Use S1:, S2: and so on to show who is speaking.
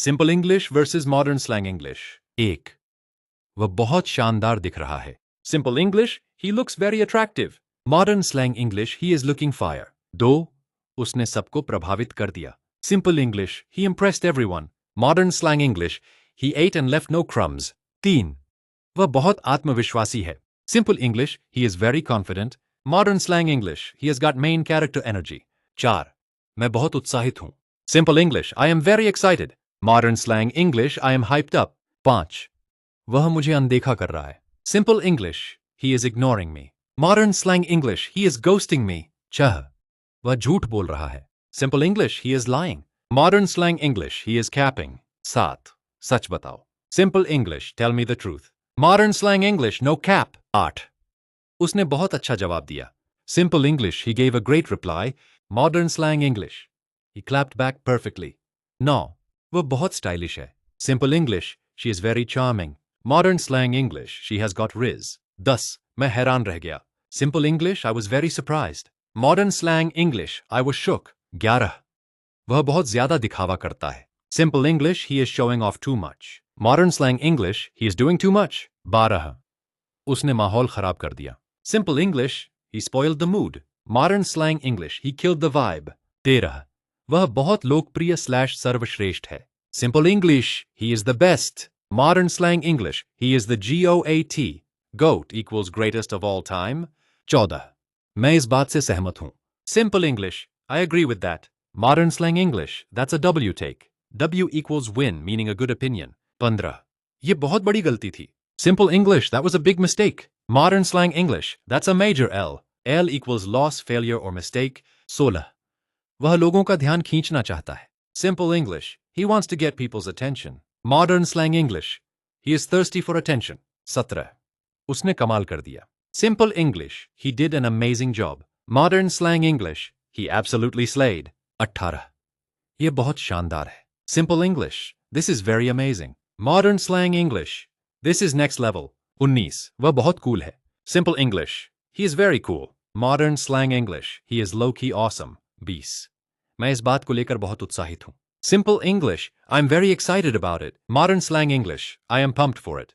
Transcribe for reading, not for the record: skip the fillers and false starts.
S1: Simple English versus modern slang English. 1. वह बहुत शानदार दिख रहा है। Simple English, he looks very attractive. Modern slang English, he is looking fire. 2. उसने सबको प्रभावित कर दिया। Simple English, he impressed everyone. Modern slang English, he ate and left no crumbs. 3. वह बहुत आत्मविश्वासी है। Simple English, he is very confident. Modern slang English, he has got main character energy. 4. मैं बहुत उत्साहित हूं। Simple English, I am very excited. Modern slang English, I am hyped up. 5. वह मुझे अनदेखा कर रहा है। Simple English, he is ignoring me. Modern slang English, he is ghosting me. 6. वह झूठ बोल रहा है। Simple English, he is lying. Modern slang English, he is capping. 7. सच बताओ। Simple English, tell me the truth. Modern slang English, no cap. 8. उसने बहुत अच्छा जवाब दिया। Simple English, he gave a great reply. Modern slang English, he clapped back perfectly. 9. वह बहुत stylish है। Simple English, she is very charming. Modern slang English, she has got rizz. 10. मैं हैरान रह गया। Simple English, I was very surprised. Modern slang English, I was shook. 11. वह बहुत ज्यादा दिखावा करता है। Simple English, he is showing off too much. Modern slang English, he is doing too much. 12. उसने माहौल खराब कर दिया। Simple English, he spoiled the mood. Modern slang English, he killed the vibe. 13. वह बहुत लोकप्रिय / सर्वश्रेष्ठ है। Simple English, he is the best. Modern slang English, he is the GOAT. GOAT equals greatest of all time. 14. मैं इस बात से सहमत हूं। Simple English, I agree with that. Modern slang English, that's a W take. W equals win, meaning a good opinion. 15. ये बहुत बड़ी गलती थी। Simple English, that was a big mistake. Modern slang English, that's a major L. L equals loss, failure, or mistake. 16. वह लोगों का ध्यान खींचना चाहता है। Simple English, he wants to get people's attention. Modern slang English, he is thirsty for attention. 17. उसने कमाल कर दिया। Simple English, he did an amazing job. Modern slang English, he absolutely slayed. 18. यह बहुत शानदार है। Simple English, this is very amazing. Modern slang English, this is next level. 19. वह बहुत cool है। Simple English, he is very cool. Modern slang English, he is low-key awesome. 20. मैं इस बात को लेकर बहुत उत्साहित हूँ। Simple English, I'm very excited about it. Modern slang English, I am pumped for it.